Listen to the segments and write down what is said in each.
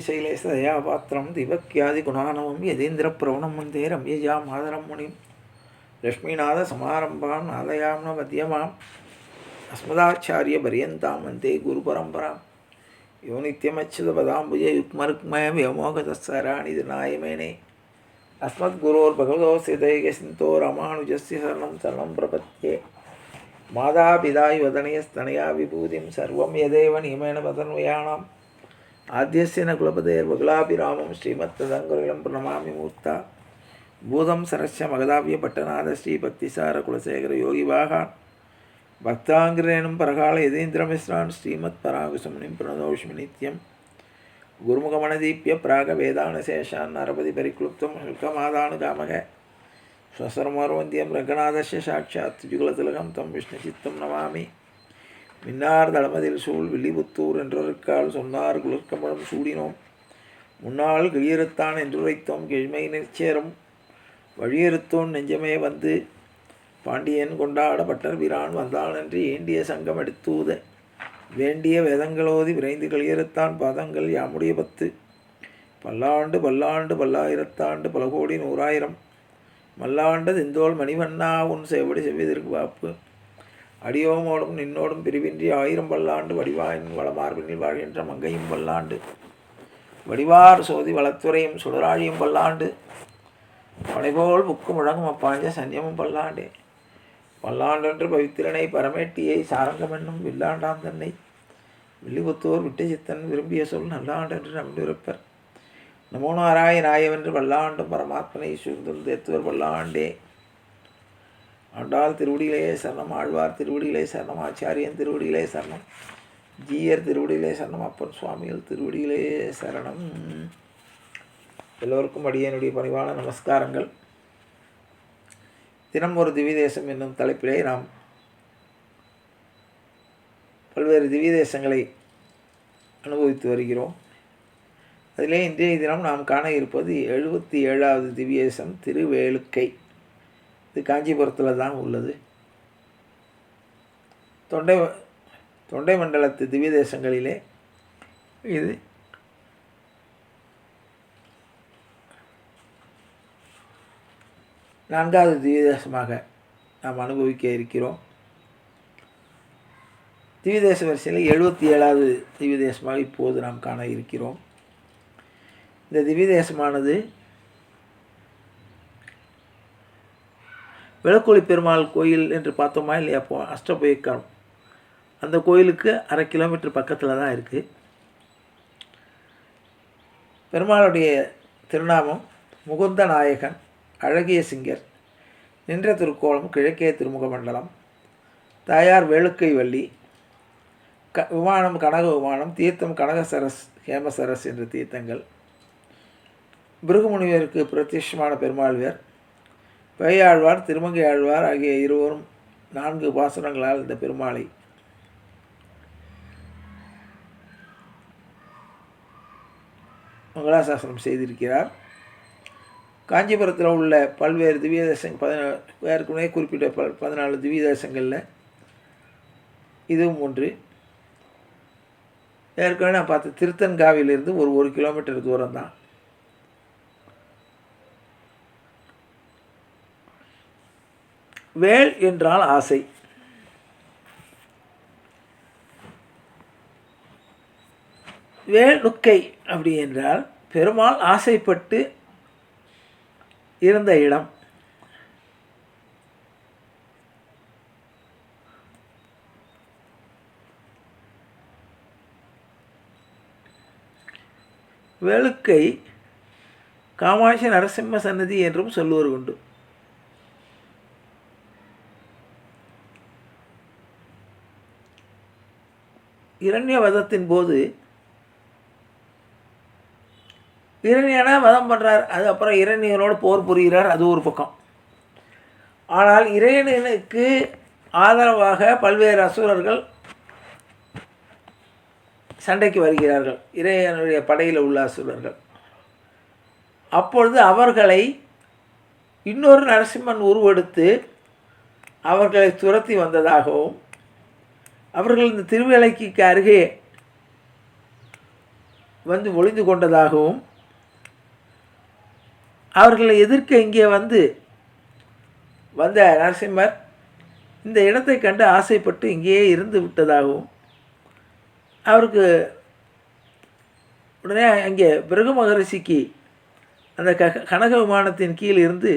श्रीशैलेशदयापात्रं दिवक्यादिगुणानवं यतीन्द्रप्रवणं वन्दे रम्यजां मातरं मुनिं लक्ष्मीनाथसमारम्भां नादयाम्न मध्यमाम् अस्मदाचार्यपर्यन्तां वन्दे गुरुपरम्परां यो नित्यमच्युतपदाम्बुजयुग्मरुक्मव्योमोहतत्सराणि नायमेने अस्मद्गुरोर्भगवतोऽस्य दैकसिन्तो रामानुजस्य शरणं प्रपद्ये मातापिता युवतनयस्तनया विभूतिं सर्वं यदेव नियमेन पतन्वयाणाम् आद्यस्य न कुलपतेर्वकुलाभिरामं श्रीमत्तदङ्गुरुलं प्रणमामि मूर्ता भूतं सरस्य मगधाव्यपट्टनाथ श्रीभक्तिसारकुलशेखर योगिवाहान् भक्ताङ्ग्रेणुं परकाल यतीन्द्रमिश्रान् श्रीमत्पराकुसुमुनिं प्रणतोष्मि नित्यं गुरुमुखमणदीप्य प्रागवेदानशेषान् नरपतिपरिक्लुप्तं शुल्कमादानुगामः स्वसर्मर्वन्द्यं रङ्गनाथस्य साक्षात् जुगलतिलकं तं विष्णुचित्तं नमामि மின்னார் தளமதில் சூழ் வில்லிபுத்தூர் என்றொருக்கால் சொன்னார் குளிர்கமலம் சூடினோம் முன்னாள் கிளியறுத்தான் என்றுரைத்தோம் கிழ்மை நிச்சேரும் வழியறுத்தோன் நெஞ்சமே வந்து பாண்டியன் கொண்டாட பட்டர் பிரான் வந்தான் என்று ஏண்டிய சங்கம் எடுத்தூத வேண்டிய வேதங்களோதி விரைந்து கிளியறுத்தான் பாதங்கள் யாமுடைய 10 பல்லாண்டு பல்லாண்டு பல்லாயிரத்தாண்டு பல கோடி 100,000 மல்லாண்டு திந்தோள் மணிவண்ணா உன் செவ்வடி செவ்விதற்கு வாப்பு அடியோமோடும் நின்னோடும் பிரிவின்றி 1000 பல்லாண்டு வடிவாயின் வளமார்பினில் வாழ்கின்ற மங்கையும் பல்லாண்டு வடிவார் சோதி வளத்துறையும் சுடராழியும் பல்லாண்டு படைபோல் புக்கு முழங்கும் அப்பாஞ்ச சன்னியமும் பல்லாண்டே பல்லாண்டென்று பவித்திரனை பரமேட்டியை சாரங்கம் என்னும் வில்லாண்டாம் தன்னை வில்லிபுத்தூர் விட்டு சித்தன் விரும்பிய சொல் நல்லாண்டென்று நம்பியிருப்பர் நமோ நாராயணாயவென்று பல்லாண்டும் பரமாத்மனை சூழ்ந்தும் தேத்துவர் பல்லாண்டே ஆண்டாள் திருவடிகளே சரணம் ஆழ்வார் திருவடிகளே சரணம் ஆச்சாரியன் திருவடிகளே சரணம் ஜீயர் திருவடிகளே சரணம் அப்பன் சுவாமிகள் திருவடிகளே சரணம். எல்லோருக்கும் அடியனுடைய பணிவான நமஸ்காரங்கள். தினம் ஒரு திவ்யதேசம் என்னும் தலைப்பிலே நாம் பல்வேறு திவ்யதேசங்களை அனுபவித்து வருகிறோம். அதிலே இன்றைய தினம் நாம் காண இருப்பது 77வது திவ்யதேசம் திருவேளுக்கை. இது காஞ்சிபுரத்தில் தான் உள்ளது. தொண்டை மண்டலத்து திவ்ய தேசங்களிலே இது நான்காவது திவ்ய தேசமாக நாம் அனுபவிக்க இருக்கிறோம். திவ்ய தேச வரிசையில் 77வது திவ்ய தேசமாக இப்போது நாம் காண இருக்கிறோம். இந்த திவ்ய தேசமானது விளக்கொளி பெருமாள் கோயில் என்று பார்த்தோமா இல்லையா? அஷ்டபயக்கரம் அந்த கோயிலுக்கு 1/2 கிலோமீட்டர் பக்கத்தில் தான் இருக்குது. பெருமாளுடைய திருநாமம் முகுந்த நாயகன், அழகிய சிங்கர், நின்ற திருக்கோலம் கிழக்கே திருமுக மண்டலம், தாயார் வேளுக்கை வள்ளி, விமானம் கனக விமானம், தீர்த்தம் கனகசரஸ் ஹேமசரஸ் என்ற தீர்த்தங்கள், பிருகுமுனிவருக்கு பிரத்யட்சமான பெருமாள்வர், பேயாழ்வார் திருமங்கை ஆழ்வார் ஆகிய இருவரும் 4 பாசுரங்களால் இந்த பெருமாளை மங்களாசாசனம் செய்திருக்கிறார். காஞ்சிபுரத்தில் உள்ள பல்வேறு திவ்ய தேசங்கள் ஏற்கனவே குறிப்பிட்ட 14 திவ்ய தேசங்களில் இதுவும் ஒன்று. ஏற்கனவே நான் பார்த்த திருத்தன்காவிலிருந்து ஒரு 1 கிலோமீட்டர் தூரம் தான். வேள் என்றால் ஆசை. வேளுக்கை அப்படி என்றால் பெருமாள் ஆசைப்பட்டு இருந்த இடம். வேளுக்கை காமாட்சி நரசிம்ம சன்னதி என்றும் சொல்லுவர் உண்டு. இரண்ய வதத்தின் போது இரண்யனை வதம் பண்ணுறார். அது அப்புறம் இரண்யனோடு போர் புரிகிறார். அது ஒரு பக்கம். ஆனால் இரண்யனுக்கு ஆதரவாக பல்வேறு அசுரர்கள் சண்டைக்கு வருகிறார்கள். இரண்யனுடைய படையில் உள்ள அசுரர்கள். அப்பொழுது அவர்களை இன்னொரு நரசிம்மன் உருவெடுத்து அவர்களை துரத்தி வந்ததாகவும் அவர்கள் இந்த திருவேளைக்கு அருகே வந்து ஒளிந்து கொண்டதாகவும் அவர்களை எதிர்க்க இங்கே வந்த நரசிம்மர் இந்த இடத்தை கண்டு ஆசைப்பட்டு இங்கேயே இருந்து விட்டதாகவும் அவருக்கு உடனே அங்கே பிருகு மகரிஷிக்கு அந்த கனக விமானத்தின் கீழ் இருந்து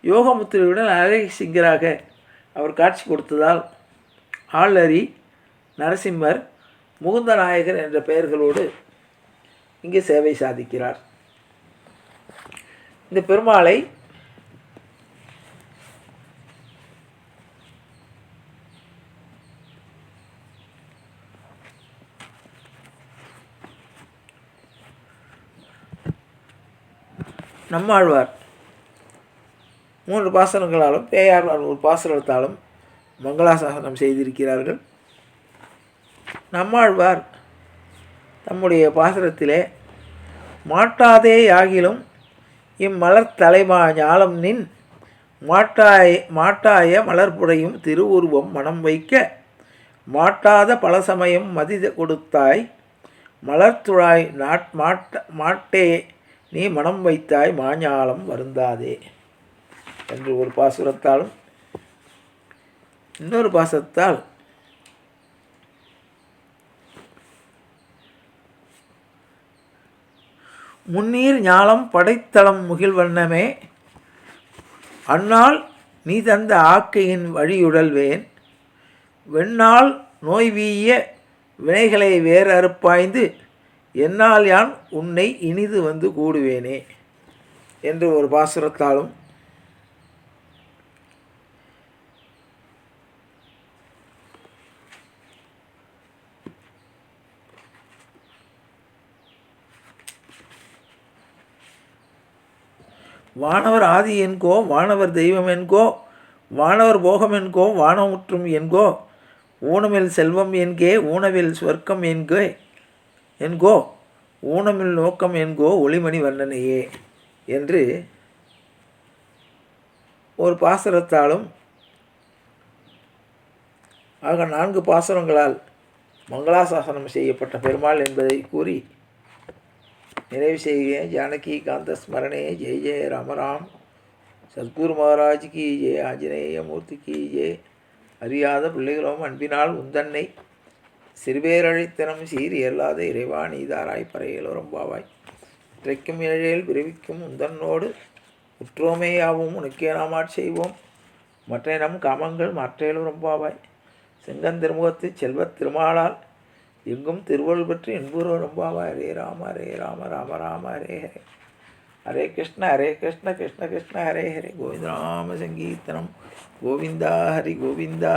யோகமுத்திரையுடன் அரை சிங்கராக அவர் காட்சி கொடுத்ததால் ஆளறி நரசிம்மர் முகுந்தநாயகர் என்ற பெயர்களோடு இங்கே சேவை சாதிக்கிறார். இந்த பெருமாளை நம்மாழ்வார் 3 பாசனங்களாலும் பேயாழ்வார் ஒரு பாசனத்தாலும் மங்களாசாசனம் செய்திருக்கிறார்கள். நம்மாழ்வார் தம்முடைய பாசனத்திலே மாட்டாதே யாகிலும் இம்மலர் தலைமா ஞாலம் நின் மாட்டாய மலர்புடையும் திருவுருவம் மனம் வைக்க மாட்டாத பலசமயம் மதித கொடுத்தாய் மலர்த்துழாய் மாட்டே நீ மனம் வைத்தாய் மாஞாலம் வருந்தாதே என்று ஒரு பாசுரத்தாலும் இன்னொரு பாசத்தால் முன்னீர் ஞாலம் படைத்தளம் முகில்வண்ணமே அந்நாள் நீ தந்த ஆக்கையின் வழியுடல்வேன் வெண்ணால் நோய் வீய வினைகளை வேறு அறுப்பாய்ந்து என்னால் யான் உன்னை இனிது வந்து கூடுவேனே என்று ஒரு பாசுரத்தாலும் வானவர் ஆதி என்கோ வானவர் தெய்வம் என்கோ வானவர் போகம் என்கோ வானமுற்றும் என்கோ ஊனமில் செல்வம் என்கே ஊனவில் சொர்க்கம் என்கோ ஊனமில் நோக்கம் என்கோ ஒளிமணி வண்ணனையே என்று ஒரு பாசுரத்தாலும் ஆக 4 பாசுரங்களால் மங்களாசாசனம் செய்யப்பட்ட பெருமாள் என்பதை கூறி நிறைவு செய்கிறேன். ஜானகி காந்த ஸ்மரணே ஜெய ஜெய ராமராம். சத்குரு மகாராஜ் கி ஜெய. ஆஞ்சநேய மூர்த்தி கி ஜெய. அறியாத பிள்ளைகளும் அன்பினால் உந்தன்னை சிறுபேரழைத்தனம் சீர் இயலாத இறைவா நீதாராய் பறையலோரம்பாவாய் இற்றைக்கும் ஏழையில் பிரிவிக்கும் உந்தன்னோடு உற்றோமேயாவும் உனக்கே நாமாட் செய்வோம் மற்ற நம் காமங்கள் மற்றையலோரம்பாவாய் செங்கந்திருமுகத்து செல்வத் திருமாலால் எங்கும் திருவள்ளுவர் பற்றி என்பூரோரம்பாவாய். ஹரே ராம ஹரே ராம ராம ராம ஹரே ஹரே ஹரே கிருஷ்ண கிருஷ்ண கிருஷ்ண ஹரே ஹரே கோவிந்த ராம சங்கீர்த்தனம் கோவிந்தா ஹரி கோவிந்தா.